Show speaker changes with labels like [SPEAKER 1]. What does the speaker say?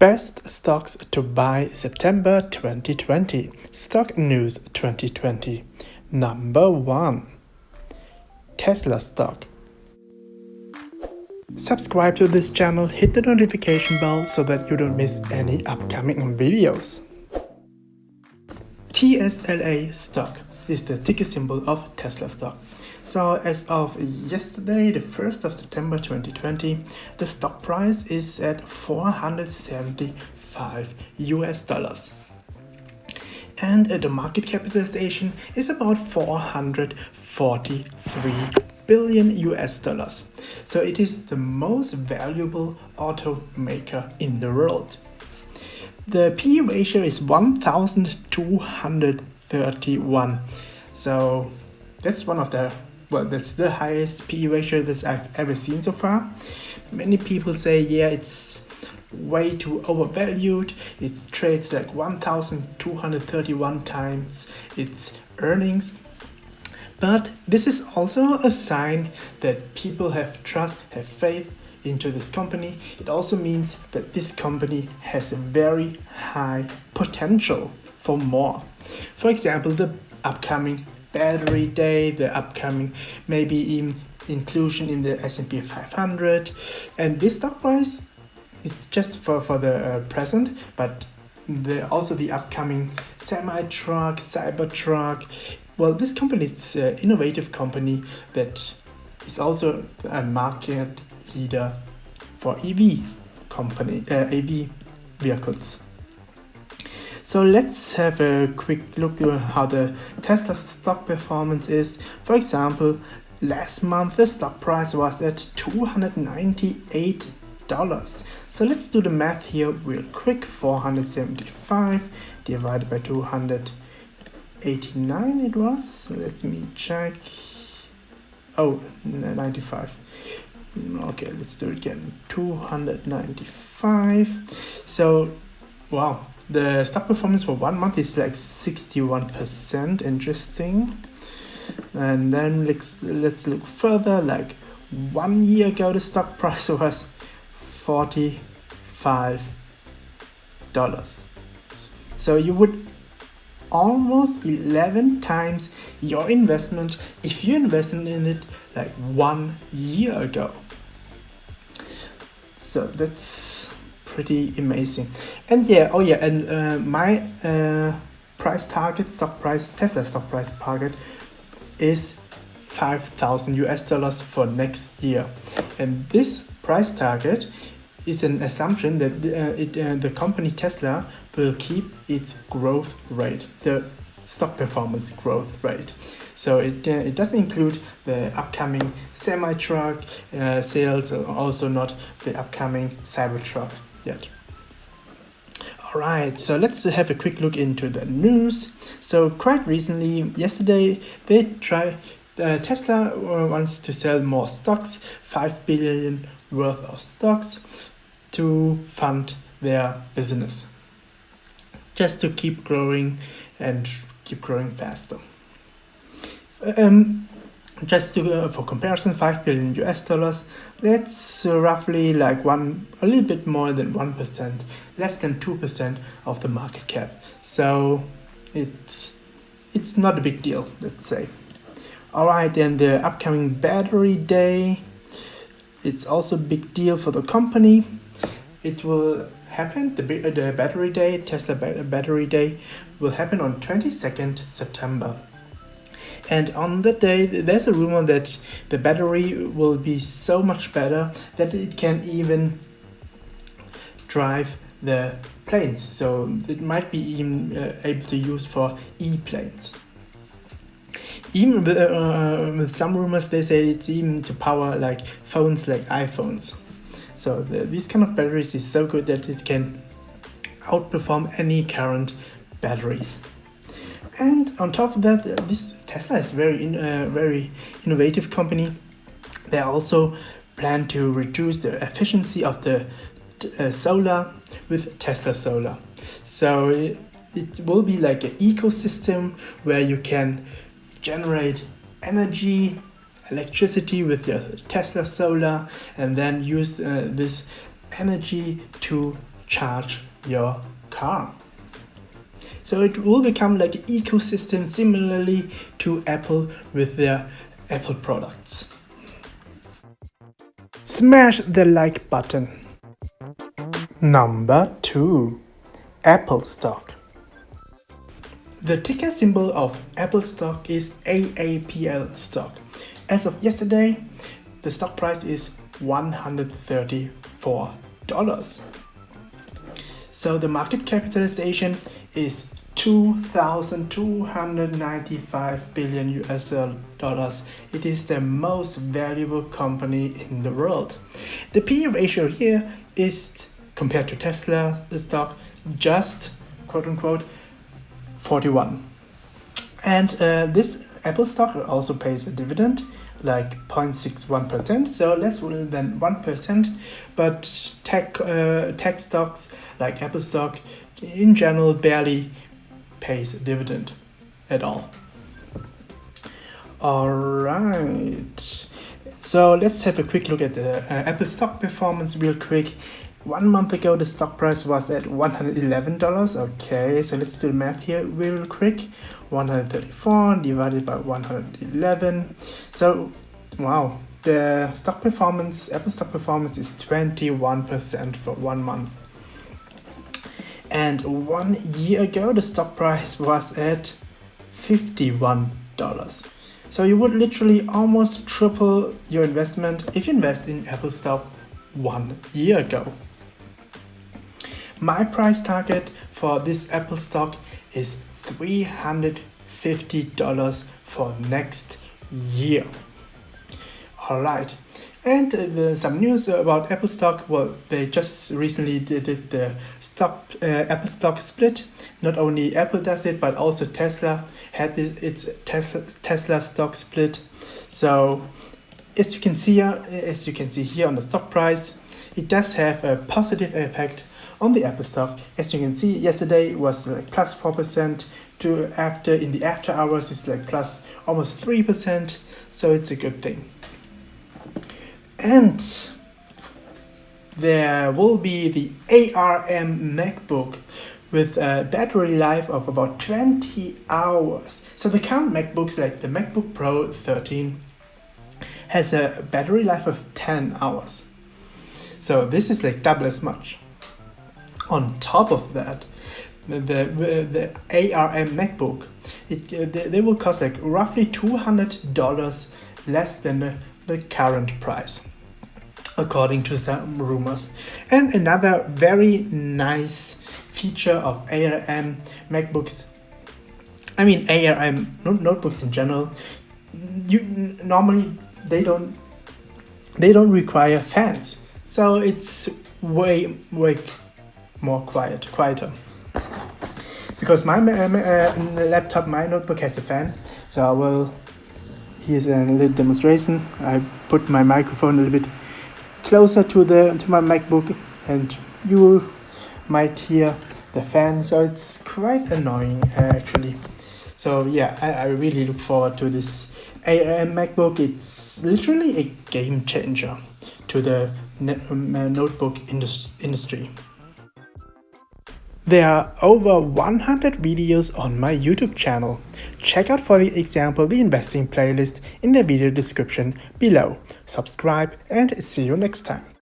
[SPEAKER 1] Best stocks to buy September 2020. Stock News 2020. Number 1. Tesla stock. Subscribe to this channel, hit the notification bell so that you don't miss any upcoming videos. TSLA stock is the ticker symbol of Tesla stock. So as of yesterday, the 1st of September 2020, the stock price is at $475. And the market capitalization is about $443 billion. So it is the most valuable automaker in the world. The PE ratio is 1,231. So that's that's the highest PE ratio that I've ever seen so far. Many people say, yeah, it's way too overvalued. It trades like 1,231 times its earnings. But this is also a sign that people have trust, have faith into this company. It also means that this company has a very high potential for more. For example, the upcoming battery day, the upcoming maybe even inclusion in the S&P 500, and this stock price is just for the present, but also the upcoming semi-truck, Cybertruck. Well, this company is an innovative company that is also a market leader for EV vehicles. So let's have a quick look at how the Tesla stock performance is. For example, last month the stock price was at $298. So let's do the math here real quick. 475 divided by 289 it was. Let me check. Oh, 95. Okay, let's do it again. 295. So, wow. The stock performance for 1 month is like 61%. Interesting. And then let's look further. Like 1 year ago, the stock price was $45. So you would almost 11 times your investment if you invested in it like 1 year ago. So that's pretty amazing. And my Tesla stock price target is $5,000 for next year. And this price target is an assumption that the company Tesla will keep its growth rate, the stock performance growth rate. So it doesn't include the upcoming semi-truck sales, or also not the upcoming Cybertruck yet. Alright, so let's have a quick look into the news. So quite recently, yesterday, Tesla wants to sell more stocks, 5 billion worth of stocks, to fund their business, just to keep growing and keep growing faster. Just for comparison, $5 billion, that's roughly like a little bit more than 1%, less than 2% of the market cap. So it's not a big deal, let's say. Alright, then the upcoming battery day, it's also a big deal for the company. It will happen, the battery day, Tesla battery day, will happen on 22nd September. And on that day, there's a rumor that the battery will be so much better that it can even drive the planes. So it might be even able to use for e-planes. Even with some rumors, they say it's even to power like phones, like iPhones. So these kind of batteries is so good that it can outperform any current battery. And on top of that, this Tesla is very innovative company. They also plan to reduce the efficiency of the solar with Tesla Solar. So it will be like an ecosystem where you can generate energy, electricity with your Tesla Solar, and then use this energy to charge your car. So it will become like an ecosystem similarly to Apple with their Apple products. Smash the like button. Number 2. Apple stock. The ticker symbol of Apple stock is AAPL stock. As of yesterday, the stock price is $134. So the market capitalization is 2,295 billion US dollars. It is the most valuable company in the world. The PE ratio here is, compared to Tesla stock, just quote unquote 41. And this Apple stock also pays a dividend like 0.61%, so less than 1%, but tech stocks like Apple stock in general barely pays a dividend at all. Alright, so let's have a quick look at the Apple stock performance real quick. 1 month ago the stock price was at $111. Okay, so let's do the math here real quick. 134 divided by 111. So wow, the stock performance, Apple stock performance is 21% for 1 month. And 1 year ago the stock price was at $51. So you would literally almost triple your investment if you invest in Apple stock 1 year ago. My price target for this Apple stock is $350 for next year. Alright, and some news about Apple stock. Well, they just recently did the Apple stock split. Not only Apple does it, but also Tesla had its Tesla stock split. So as you can see here on the stock price, it does have a positive effect on the Apple stock. As you can see, yesterday it was like plus 4%, to in the after hours it's like plus almost 3%, so it's a good thing. And there will be the ARM MacBook with a battery life of about 20 hours. So the current MacBooks, like the MacBook Pro 13, has a battery life of 10 hours. So this is like double as much. On top of that, the ARM MacBook, they will cost like roughly $200 less than the current price, according to some rumors. And another very nice feature of ARM MacBooks, I mean ARM notebooks in general, normally they don't require fans, so it's way more quieter. Because my laptop, my notebook has a fan, so here's a little demonstration. I put my microphone a little bit closer to my MacBook, and you might hear the fan. So it's quite annoying actually. So yeah, I really look forward to this ARM MacBook. It's literally a game changer to the notebook industry. There are over 100 videos on my YouTube channel. Check out, for example, the investing playlist in the video description below. Subscribe and see you next time.